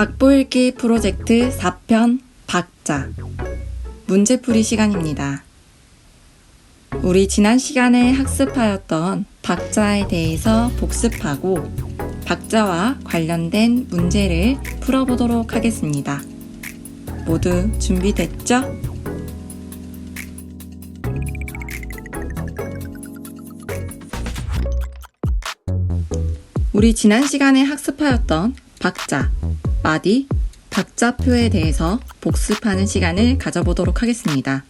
악보읽기 프로젝트 4편 박자 문제풀이 시간입니다. 우리 지난 시간에 학습하였던 박자에 대해서 복습하고 박자와 관련된 문제를 풀어보도록 하겠습니다. 모두 준비됐죠? 우리 지난 시간에 학습하였던 박자, 마디, 박자표에 대해서 복습하는 시간을 가져보도록 하겠습니다.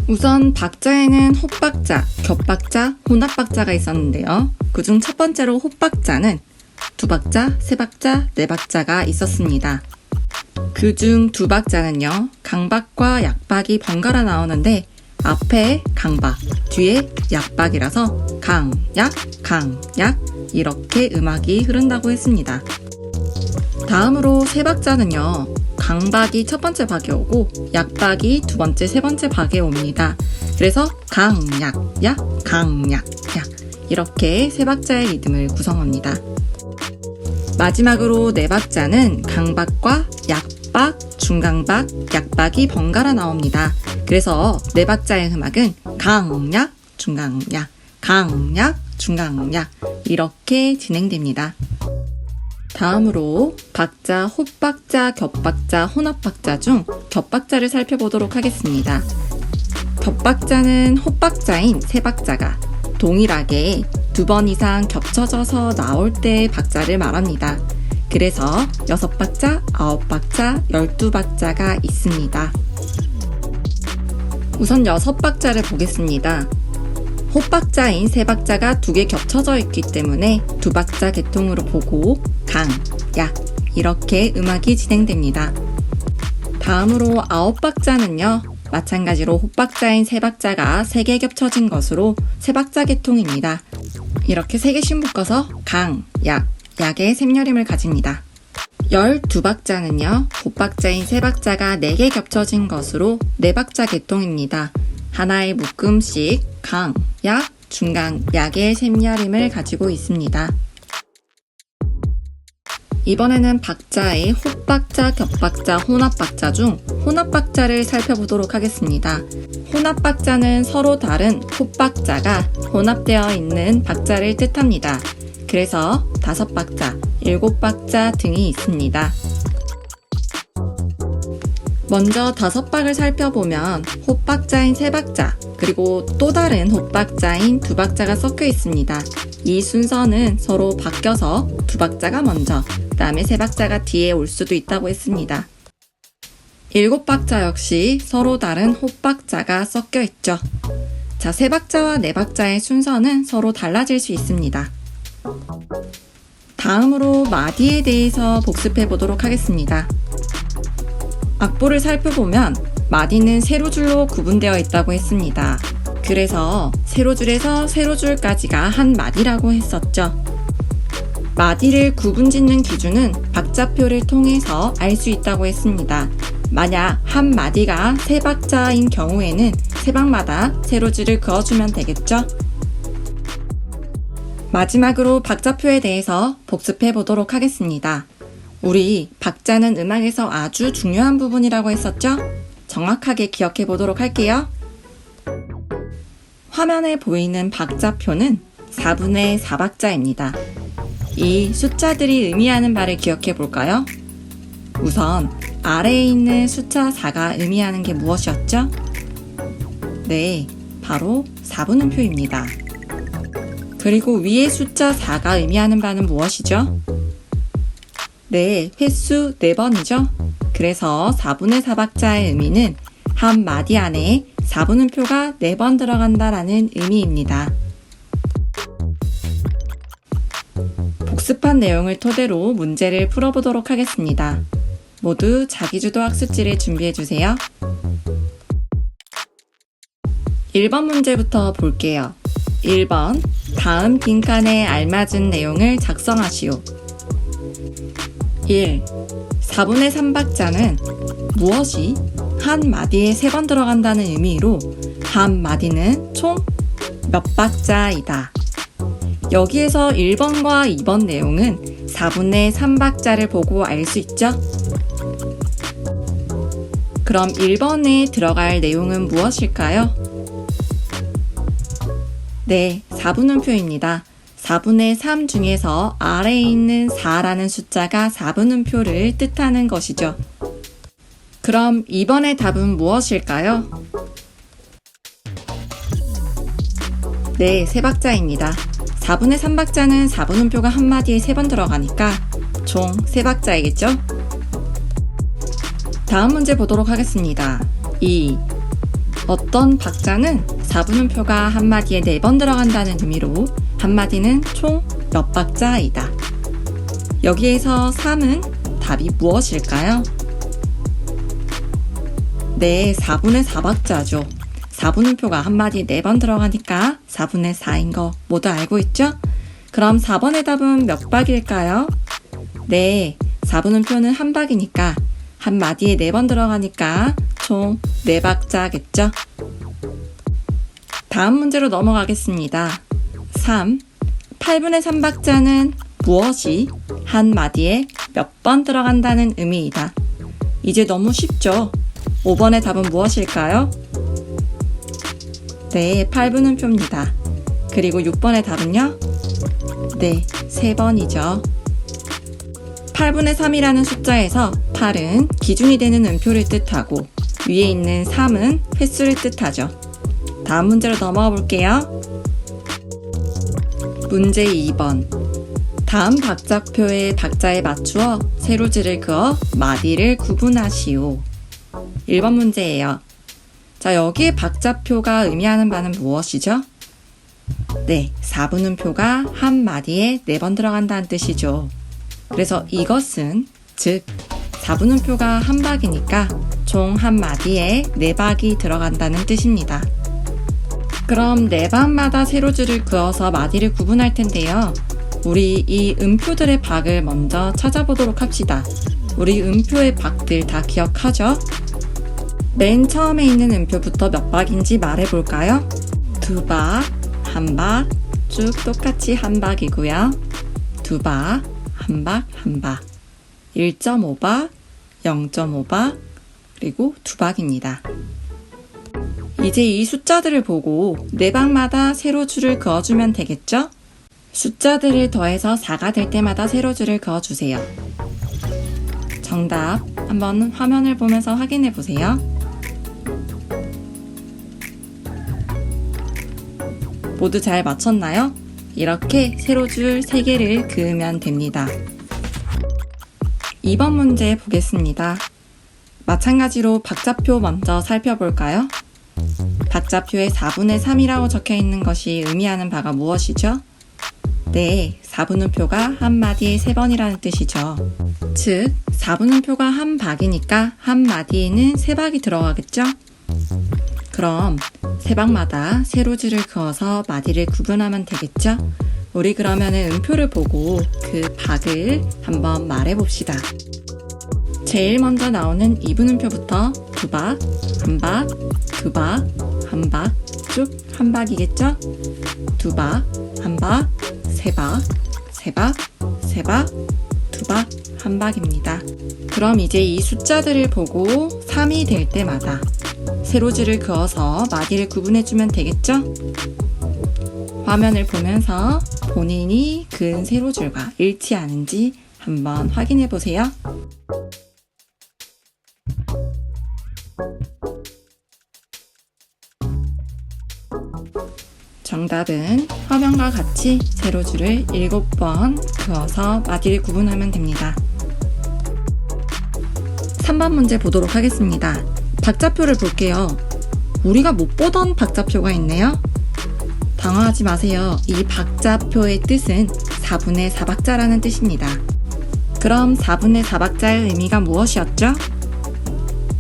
우선 박자에는 홑박자, 겹박자, 혼합박자가 있었는데요. 그중 첫 번째로 홑박자는 두 박자, 세 박자, 네 박자가 있었습니다. 그중 두 박자는요, 강박과 약박이 번갈아 나오는데 앞에 강박, 뒤에 약박이라서 강약, 강약 이렇게 음악이 흐른다고 했습니다. 다음으로 세 박자는요, 강박이 첫 번째 박에 오고 약박이 두 번째, 세 번째 박에 옵니다. 그래서 강약, 약, 강약, 약 이렇게 세 박자의 리듬을 구성합니다. 마지막으로 네 박자는 강박과 약박, 중강박, 약박이 번갈아 나옵니다. 그래서 네 박자의 음악은 강약, 중강약, 강약, 중강약 이렇게 진행됩니다. 다음으로 박자, 홑박자, 겹박자, 혼합박자 중 겹박자를 살펴보도록 하겠습니다. 겹박자는 홑박자인 세 박자가 동일하게 두 번 이상 겹쳐져서 나올 때의 박자를 말합니다. 그래서 6박자, 9박자, 12박자가 있습니다. 우선 6박자를 보겠습니다. 홑박자인 세 박자가 두 개 겹쳐져 있기 때문에 두 박자 계통으로 보고 강, 약 이렇게 음악이 진행됩니다. 다음으로 9박자는요, 마찬가지로 홑박자인 세 박자가 세 개 겹쳐진 것으로 세 박자 계통입니다. 이렇게 세 개씩 묶어서 강, 약, 약의 샘여림을 가집니다. 12박자는요, 홑박자인 세 박자가 4개 겹쳐진 것으로 네 박자 계통입니다. 하나의 묶음씩 강, 약, 중강, 약의 샘여림을 가지고 있습니다. 이번에는 박자의 홑박자, 겹박자, 혼합박자 중 혼합박자를 살펴보도록 하겠습니다. 혼합박자는 서로 다른 홑박자가 혼합되어 있는 박자를 뜻합니다. 그래서 5박자, 7박자 등이 있습니다. 먼저 5박을 살펴보면 홑박자인 세 박자, 그리고 또 다른 홑박자인 두 박자가 섞여 있습니다. 이 순서는 서로 바뀌어서 두 박자가 먼저, 그 다음에 세 박자가 뒤에 올 수도 있다고 했습니다. 7박자 역시 서로 다른 홑박자가 섞여 있죠. 자, 세 박자와 네 박자의 순서는 서로 달라질 수 있습니다. 다음으로 마디에 대해서 복습해 보도록 하겠습니다. 악보를 살펴보면 마디는 세로줄로 구분되어 있다고 했습니다. 그래서 세로줄에서 세로줄까지가 한 마디라고 했었죠. 마디를 구분짓는 기준은 박자표를 통해서 알 수 있다고 했습니다. 만약 한 마디가 세 박자인 경우에는 세 박마다 세로줄을 그어주면 되겠죠? 마지막으로 박자표에 대해서 복습해 보도록 하겠습니다. 우리 박자는 음악에서 아주 중요한 부분이라고 했었죠? 정확하게 기억해 보도록 할게요. 화면에 보이는 박자표는 4분의 4박자입니다. 이 숫자들이 의미하는 바를 기억해 볼까요? 우선 아래에 있는 숫자 4가 의미하는 게 무엇이었죠? 네, 바로 4분음표입니다. 그리고 위에 숫자 4가 의미하는 바는 무엇이죠? 네, 횟수 4번이죠? 그래서 4분의 4박자의 의미는 한 마디 안에 4분음표가 4번 들어간다라는 의미입니다. 복습한 내용을 토대로 문제를 풀어보도록 하겠습니다. 모두 자기주도 학습지를 준비해주세요. 1번 문제부터 볼게요. 1번, 다음 빈칸에 알맞은 내용을 작성하시오. 1. 4분의 3박자는 무엇이 한 마디에 3번 들어간다는 의미로 한 마디는 총 몇 박자이다. 여기에서 1번과 2번 내용은 4분의 3박자를 보고 알 수 있죠? 그럼 1번에 들어갈 내용은 무엇일까요? 네, 4분음표입니다. 4분의 3 중에서 아래에 있는 4라는 숫자가 4분음표를 뜻하는 것이죠. 그럼 2번의 답은 무엇일까요? 네, 3박자입니다. 4분의 3박자는 4분음표가 한마디에 3번 들어가니까 총 3박자이겠죠? 다음 문제 보도록 하겠습니다. 2. 어떤 박자는 4분음표가 한마디에 4번 들어간다는 의미로 한마디는 총 몇 박자이다. 여기에서 3은 답이 무엇일까요? 네, 4분의 4박자죠. 4분음표가 한마디에 4번 들어가니까 4분의 4인 거 모두 알고 있죠? 그럼 4번의 답은 몇 박일까요? 네, 4분음표는 한 박이니까 한마디에 4번 들어가니까 총 4박자겠죠? 다음 문제로 넘어가겠습니다. 3. 8분의 3박자는 무엇이 한마디에 몇 번 들어간다는 의미이다. 이제 너무 쉽죠? 5번의 답은 무엇일까요? 네, 8분음표입니다. 그리고 6번의 답은요? 네, 3번이죠. 8분의 3이라는 숫자에서 8은 기준이 되는 음표를 뜻하고 위에 있는 3은 횟수를 뜻하죠. 다음 문제로 넘어가 볼게요. 문제 2번. 다음 박자표의 박자에 맞추어 세로줄을 그어 마디를 구분하시오. 1번 문제예요. 자, 여기에 박자표가 의미하는 바는 무엇이죠? 네, 4분음표가 한 마디에 4번 들어간다는 뜻이죠. 그래서 이것은 즉 4분음표가 한 박이니까 총 한 마디에 4박이 들어간다는 뜻입니다. 그럼 4박마다 세로줄을 그어서 마디를 구분할 텐데요. 우리 이 음표들의 박을 먼저 찾아보도록 합시다. 우리 음표의 박들 다 기억하죠? 맨 처음에 있는 음표부터 몇 박인지 말해볼까요? 2박, 1박, 쭉 똑같이 한 박이고요. 2박, 1박, 1박, 1.5박, 0.5박, 그리고 2박입니다. 이제 이 숫자들을 보고 4박마다 세로줄을 그어주면 되겠죠? 숫자들을 더해서 4가 될 때마다 세로줄을 그어주세요. 정답 한번 화면을 보면서 확인해 보세요. 모두 잘 맞췄나요? 이렇게 세로줄 3개를 그으면 됩니다. 2번 문제 보겠습니다. 마찬가지로 박자표 먼저 살펴볼까요? 박자표에 4분의 3이라고 적혀 있는 것이 의미하는 바가 무엇이죠? 네, 4분음표가 한 마디에 3번이라는 뜻이죠. 즉, 4분음표가 한 박이니까 한 마디에는 3박이 들어가겠죠? 그럼 3박마다 세로줄을 그어서 마디를 구분하면 되겠죠? 우리 그러면은 음표를 보고 그 박을 한번 말해봅시다. 제일 먼저 나오는 2분음표부터 2박, 1박, 2박, 1박, 쭉 한 박이겠죠? 2박, 1박, 3박, 3박, 3박, 2박, 1박입니다. 그럼 이제 이 숫자들을 보고 3이 될 때마다 세로줄을 그어서 마디를 구분해주면 되겠죠? 화면을 보면서 본인이 그은 세로줄과 일치하는지 한번 확인해 보세요. 정답은 화면과 같이 세로줄을 7번 그어서 마디를 구분하면 됩니다. 3번 문제 보도록 하겠습니다. 박자표를 볼게요. 우리가 못 보던 박자표가 있네요. 당황하지 마세요. 이 박자표의 뜻은 4분의 4박자라는 뜻입니다. 그럼 4분의 4박자의 의미가 무엇이었죠?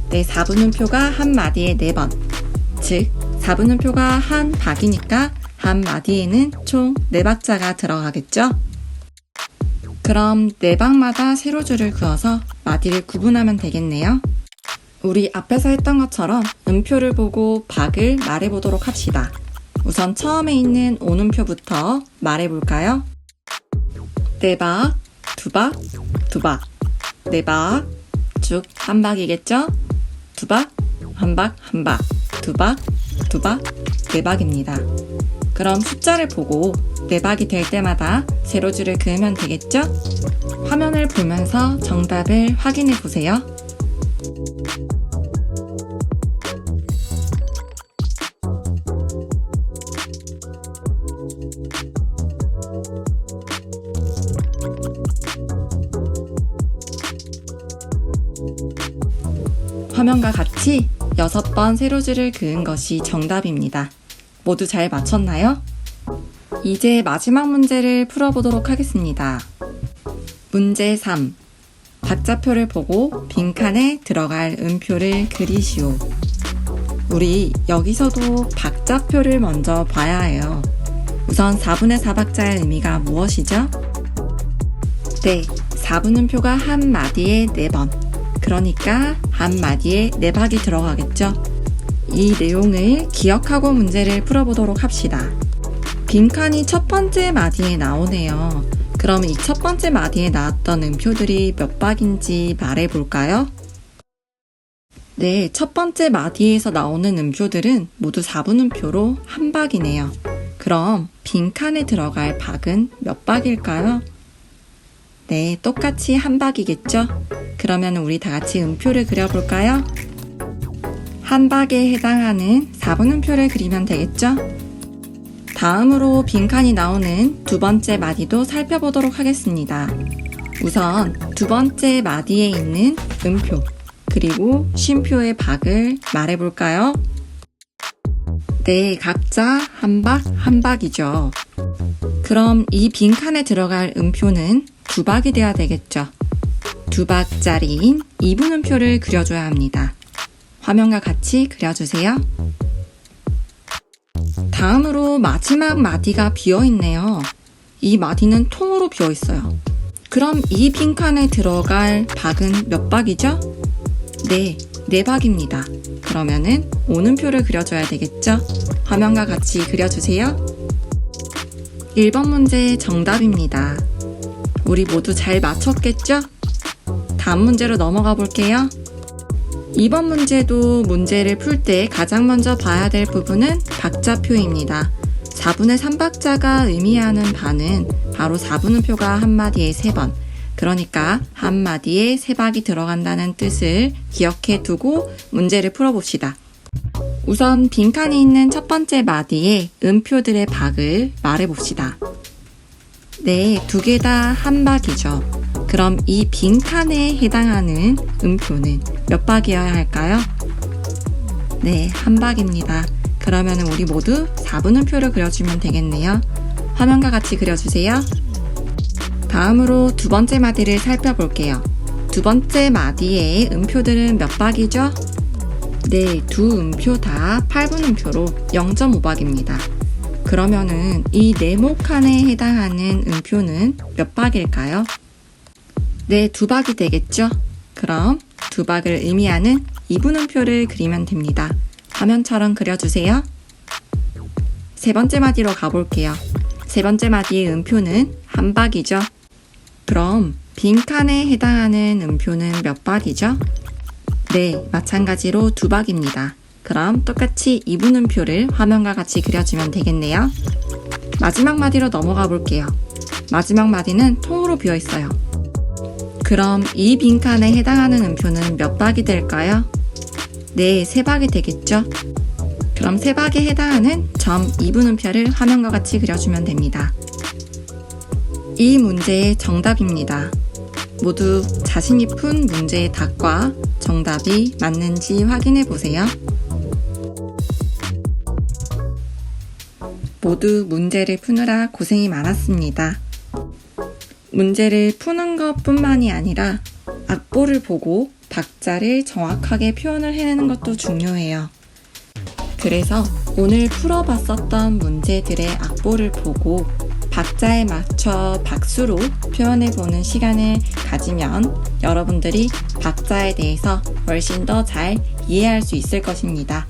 네, 4분음표가 한 마디에 4번. 즉, 4분음표가 한 박이니까 한 마디에는 총 4박자가 들어가겠죠? 그럼 4박마다 세로줄을 그어서 마디를 구분하면 되겠네요. 우리 앞에서 했던 것처럼 음표를 보고 박을 말해보도록 합시다. 우선 처음에 있는 오음표부터 말해볼까요? 4박, 두박, 두박, 네박, 쭉 한 박이겠죠? 두박, 한 박, 한 박, 두박, 두박, 네박입니다. 그럼 숫자를 보고 네박이 될 때마다 세로줄을 그으면 되겠죠? 화면을 보면서 정답을 확인해 보세요. 화면과 같이 6번 세로줄을 그은 것이 정답입니다. 모두 잘 맞췄나요? 이제 마지막 문제를 풀어보도록 하겠습니다. 문제 3. 박자표를 보고 빈칸에 들어갈 음표를 그리시오. 우리 여기서도 박자표를 먼저 봐야 해요. 우선 4분의 4박자의 의미가 무엇이죠? 네, 4분음표가 한 마디에 4번. 그러니까 한 마디에 4박이 들어가겠죠? 이 내용을 기억하고 문제를 풀어보도록 합시다. 빈칸이 첫 번째 마디에 나오네요. 그럼 이 첫 번째 마디에 나왔던 음표들이 몇 박인지 말해볼까요? 네, 첫 번째 마디에서 나오는 음표들은 모두 4분음표로 한 박이네요. 그럼 빈칸에 들어갈 박은 몇 박일까요? 네, 똑같이 한 박이겠죠? 그러면 우리 다 같이 음표를 그려볼까요? 한 박에 해당하는 4분음표를 그리면 되겠죠? 다음으로 빈칸이 나오는 두 번째 마디도 살펴보도록 하겠습니다. 우선 두 번째 마디에 있는 음표, 그리고 쉼표의 박을 말해볼까요? 네, 각자 한 박, 한 박이죠. 그럼 이 빈칸에 들어갈 음표는 두 박이 돼야 되겠죠. 두 박짜리인 2분음표를 그려줘야 합니다. 화면과 같이 그려주세요. 다음으로 마지막 마디가 비어있네요. 이 마디는 통으로 비어있어요. 그럼 이 빈칸에 들어갈 박은 몇 박이죠? 네, 4박입니다. 그러면은 오는표를 그려줘야 되겠죠? 화면과 같이 그려주세요. 1번 문제 정답입니다. 우리 모두 잘 맞췄겠죠? 다음 문제로 넘어가 볼게요. 2번 문제도 문제를 풀 때 가장 먼저 봐야 될 부분은 박자표입니다. 4분의 3박자가 의미하는 바는 바로 4분음표가 한 마디에 3번, 그러니까 한 마디에 3박이 들어간다는 뜻을 기억해 두고 문제를 풀어봅시다. 우선 빈칸이 있는 첫 번째 마디에 음표들의 박을 말해봅시다. 네, 두 개 다 한 박이죠. 그럼 이 빈칸에 해당하는 음표는 몇 박이어야 할까요? 네, 한 박입니다. 그러면 우리 모두 4분음표를 그려주면 되겠네요. 화면과 같이 그려주세요. 다음으로 두 번째 마디를 살펴볼게요. 두 번째 마디의 음표들은 몇 박이죠? 네, 두 음표 다 8분음표로 0.5박입니다. 그러면은 이 네모칸에 해당하는 음표는 몇 박일까요? 네, 2박이 되겠죠? 그럼 2박을 의미하는 2분음표를 그리면 됩니다. 화면처럼 그려주세요. 세 번째 마디로 가볼게요. 세 번째 마디의 음표는 한 박이죠? 그럼 빈칸에 해당하는 음표는 몇 박이죠? 네, 마찬가지로 2박입니다. 그럼 똑같이 2분음표를 화면과 같이 그려주면 되겠네요. 마지막 마디로 넘어가 볼게요. 마지막 마디는 통으로 비어 있어요. 그럼 이 빈칸에 해당하는 음표는 몇 박이 될까요? 네, 3박이 되겠죠? 그럼 3박에 해당하는 점 2분음표를 화면과 같이 그려주면 됩니다. 이 문제의 정답입니다. 모두 자신이 푼 문제의 답과 정답이 맞는지 확인해 보세요. 모두 문제를 푸느라 고생이 많았습니다. 문제를 푸는 것뿐만이 아니라 악보를 보고 박자를 정확하게 표현을 해내는 것도 중요해요. 그래서 오늘 풀어봤었던 문제들의 악보를 보고 박자에 맞춰 박수로 표현해보는 시간을 가지면 여러분들이 박자에 대해서 훨씬 더 잘 이해할 수 있을 것입니다.